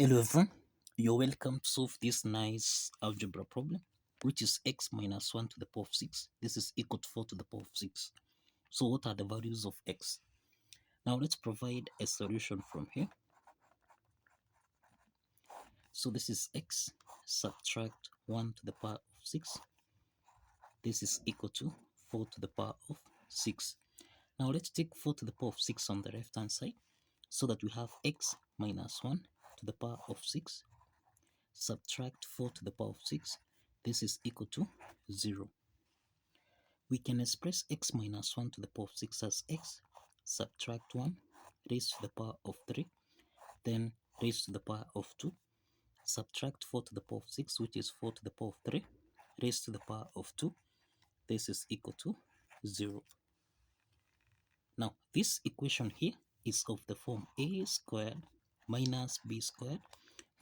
Hello everyone, you're welcome to solve this nice algebra problem, which is x minus 1 to the power of 6. This is equal to 4 to the power of 6. So what are the values of x? Now let's provide a solution from here. So this is x, subtract 1 to the power of 6. This is equal to 4 to the power of 6. Now let's take 4 to the power of 6 on the left hand side, so that we have x minus 1 to the power of 6. Subtract 4 to the power of 6, this is equal to 0. We can express x minus 1 to the power of 6 as x, subtract 1, raised to the power of 3, then raised to the power of 2, subtract 4 to the power of 6, which is 4 to the power of 3, raised to the power of 2, this is equal to 0. Now, this equation here is of the form a squared minus b squared,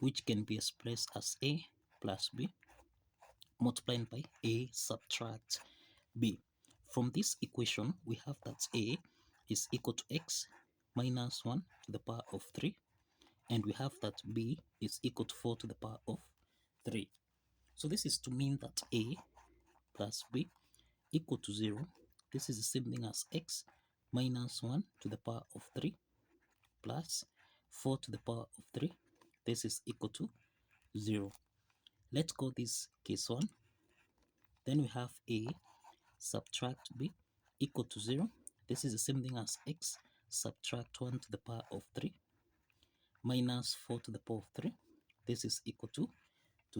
which can be expressed as a plus b multiplied by a subtract b. From this equation, we have that a is equal to x minus 1 to the power of 3, and we have that b is equal to 4 to the power of 3. So this is to mean that a plus b equal to 0. This is the same thing as x minus 1 to the power of 3 plus 4 to the power of 3. This is equal to 0. Let's call this case 1. Then we have a subtract b equal to 0. This is the same thing as x subtract 1 to the power of 3 minus 4 to the power of 3. This is equal to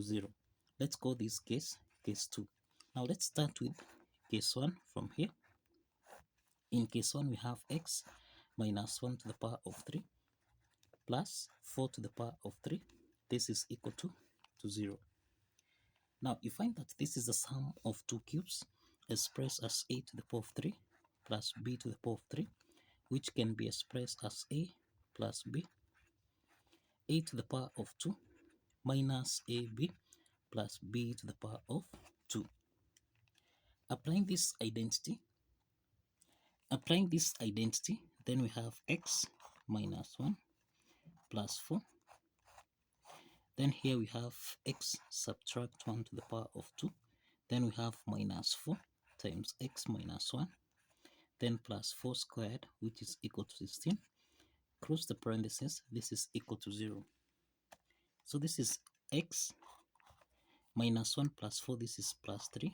0. Let's call this case 2. Now let's start with case 1 from here. In case 1, we have x minus 1 to the power of 3 plus 4 to the power of 3. This is equal to 0. Now you find that this is the sum of two cubes expressed as a to the power of 3 plus b to the power of 3, which can be expressed as a plus b, a to the power of 2 minus ab plus b to the power of 2. Applying this identity, then we have x minus 1 plus 4. Then here we have x subtract 1 to the power of 2. Then we have minus 4 times x minus 1. Then plus 4 squared, which is equal to 16. Close the parentheses, this is equal to 0. So this is x minus 1 plus 4, this is plus 3.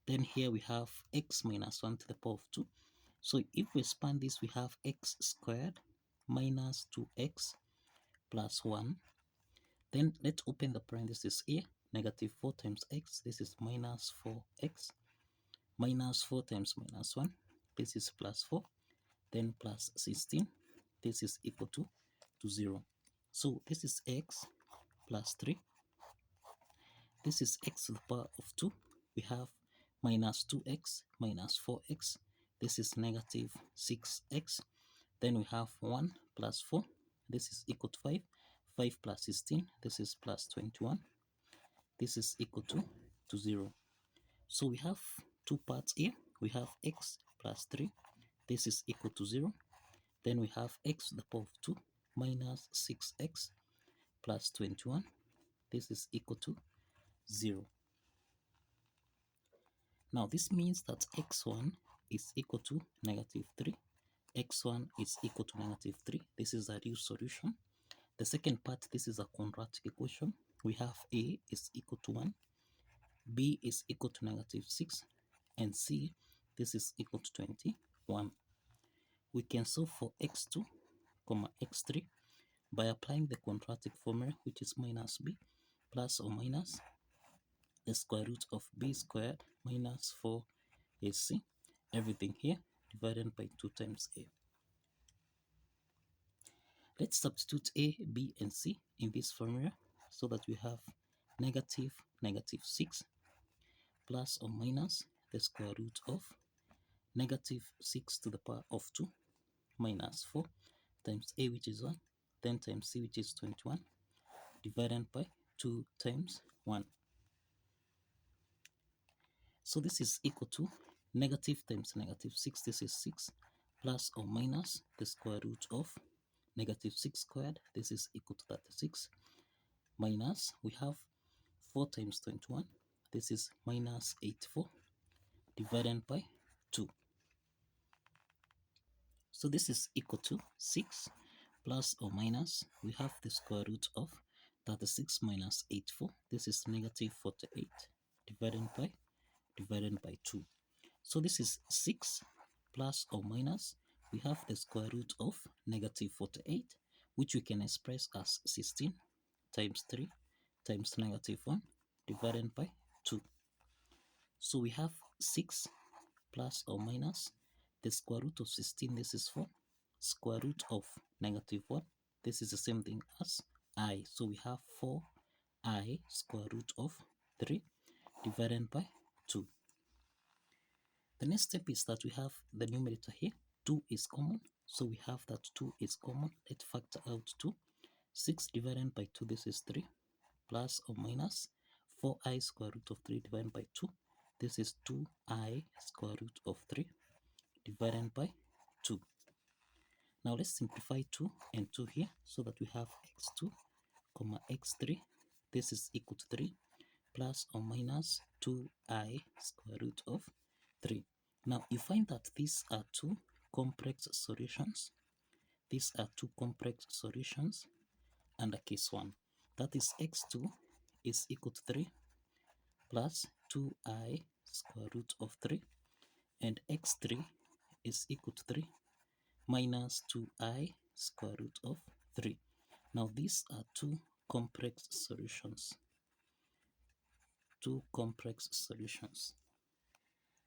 Then here we have x minus 1 to the power of 2. So if we expand this, we have x squared minus 2x plus 1. Then let's open the parentheses here. Negative 4 times x, this is minus 4x. Minus 4 times minus 1, this is plus 4. Then plus 16, this is equal to 0. So this is x plus 3. This is x to the power of 2. We have minus 2x minus 4x. This is negative 6x. Then we have 1 plus 4. This is equal to 5. 5 plus 16. This is plus 21. This is equal to 0. So we have two parts here. We have x plus 3. This is equal to 0. Then we have x to the power of 2 minus 6x plus 21. This is equal to 0. Now this means that x1 is equal to negative 3. x1 is equal to negative 3. This is a real solution. The second part, this is a quadratic equation. We have a is equal to 1, b is equal to negative 6, and c, this is equal to 21. We can solve for x2, x3 by applying the quadratic formula, which is minus b plus or minus the square root of b squared minus 4ac, everything here divided by 2 times a. Let's substitute a, b, and c in this formula so that we have negative 6 plus or minus the square root of negative 6 to the power of 2 minus 4 times a, which is 1, then times c, which is 21, divided by 2 times 1. So this is equal to negative times negative 6, this is 6, plus or minus the square root of negative 6 squared, this is equal to 36, minus, we have 4 times 21, this is minus 84, divided by 2. So this is equal to 6 plus or minus, we have the square root of 36 minus 84, this is negative 48, divided by 2. So this is 6 plus or minus, we have the square root of negative 48, which we can express as 16 times 3 times negative 1 divided by 2. So we have 6 plus or minus the square root of 16, this is 4, square root of negative 1, this is the same thing as I. So we have 4I square root of 3 divided by 2. The next step is that we have the numerator here, 2 is common, so we have that 2 is common. Let's factor out 2. 6 divided by 2, this is 3, plus or minus 4I square root of 3 divided by 2, this is 2I square root of 3 divided by 2. Now let's simplify 2 and 2 here so that we have x2 comma x3, this is equal to 3 plus or minus 2I square root of 3. Now you find that these are two complex solutions. These are two complex solutions under case 1. That is x2 is equal to 3 plus 2I square root of 3 and x3 is equal to 3 minus 2I square root of 3. Now these are two complex solutions. Two complex solutions.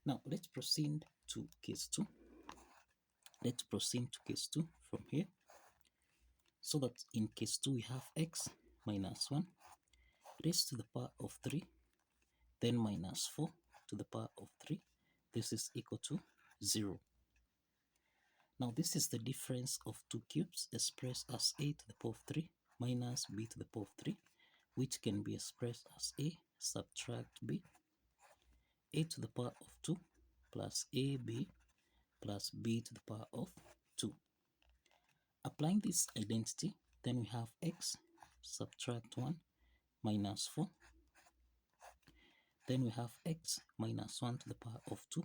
Now let's proceed to case 2. Let's proceed to case 2 from here. So that in case 2 we have x minus 1 raised to the power of 3, then minus 4 to the power of 3. This is equal to 0. Now this is the difference of two cubes expressed as a to the power of 3 minus b to the power of 3, which can be expressed as a subtract b, a to the power of 2 plus ab plus b to the power of 2. Applying this identity, then we have x subtract 1 minus 4. Then we have x minus 1 to the power of 2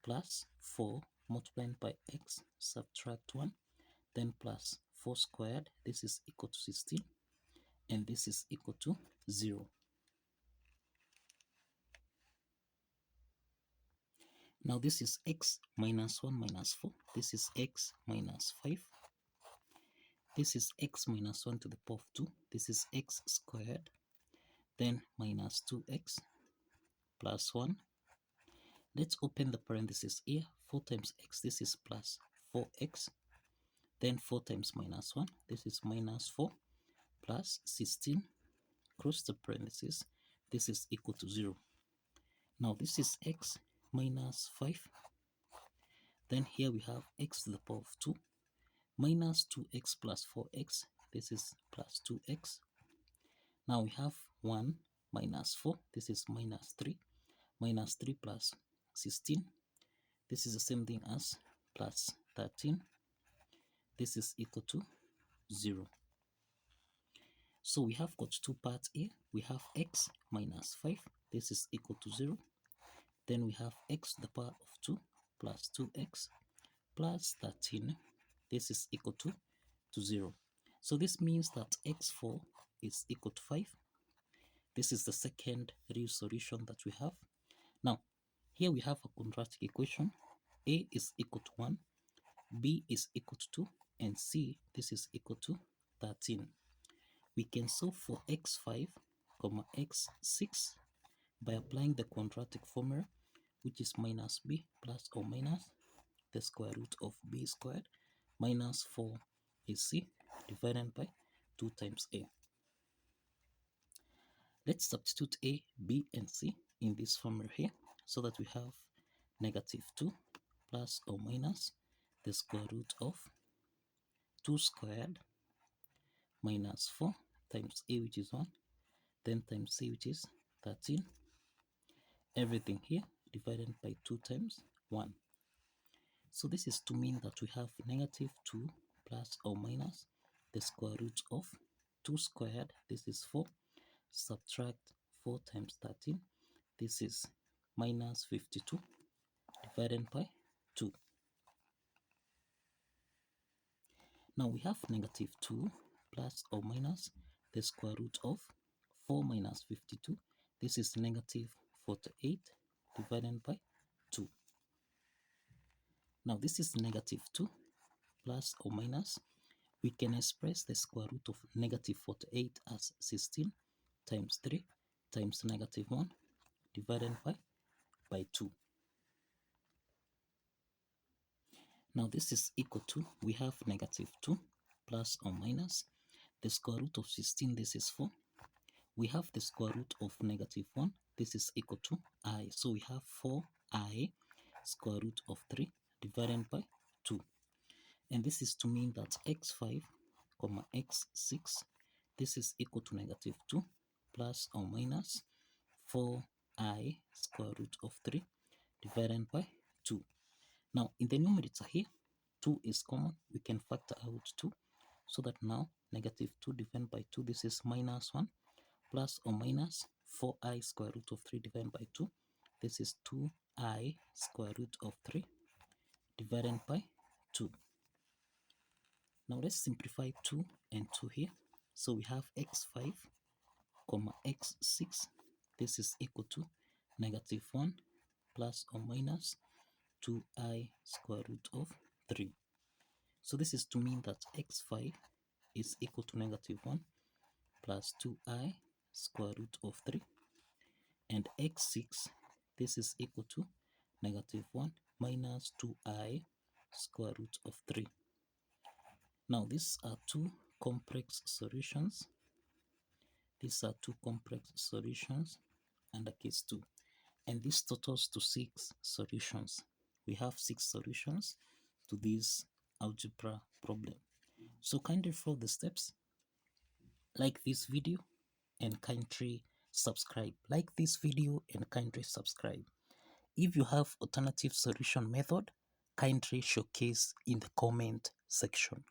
plus 4 multiplied by x subtract 1, then plus 4 squared, this is equal to 16, and this is equal to 0. Now this is x minus 1 minus 4, this is x minus 5, this is x minus 1 to the power of 2, this is x squared, then minus 2x plus 1. Let's open the parenthesis here, 4 times x, this is plus 4x, then 4 times minus 1, this is minus 4, plus 16, close the parenthesis, this is equal to 0. Now this is x minus 5, then here we have x to the power of 2, minus 2x plus 4x, this is plus 2x. Now we have 1 minus 4, this is minus 3 plus 16, this is the same thing as plus 13, this is equal to 0. So we have got two parts here. We have x minus 5, this is equal to 0. Then we have x to the power of 2 plus 2x plus 13, this is equal to 0. So this means that x4 is equal to 5. This is the second real solution that we have. Now, here we have a quadratic equation. A is equal to 1, B is equal to 2, and C, this is equal to 13. We can solve for x5, x6 by applying the quadratic formula, which is minus b plus or minus the square root of b squared minus 4ac divided by 2 times a. Let's substitute a, b, and c in this formula here so that we have negative 2 plus or minus the square root of 2 squared minus 4 times a, which is 1, then times c, which is 13, everything here divided by 2 times 1. So this is to mean that we have negative 2 plus or minus the square root of 2 squared, this is 4, subtract 4 times 13, this is minus 52, divided by 2. Now we have negative 2 plus or minus the square root of 4 minus 52. This is negative 48 divided by 2. Now this is negative 2 plus or minus. We can express the square root of negative 48 as 16 times 3 times negative 1 divided by 2. Now this is equal to, we have negative 2 plus or minus the square root of 16, this is 4. We have the square root of negative 1, this is equal to I. So we have 4I square root of 3 divided by 2. And this is to mean that x5, x6, this is equal to negative 2 plus or minus 4I square root of 3 divided by 2. Now, in the numerator here, 2 is common. We can factor out 2. So that now, negative 2 divided by 2, this is minus 1, plus or minus 4I square root of 3 divided by 2. This is 2I square root of 3 divided by 2. Now, let's simplify 2 and 2 here. So we have x5, x6. This is equal to negative 1 plus or minus 2I square root of 3. So this is to mean that x5 is equal to negative 1 plus 2I square root of 3. And x6, this is equal to negative 1 minus 2I square root of 3. Now these are two complex solutions. These are two complex solutions under case 2. And this totals to 6 solutions. We have 6 solutions to this algebra problem. So kindly follow the steps. Like this video and kindly subscribe. Like this video and kindly subscribe. If you have alternative solution method, kindly showcase in the comment section.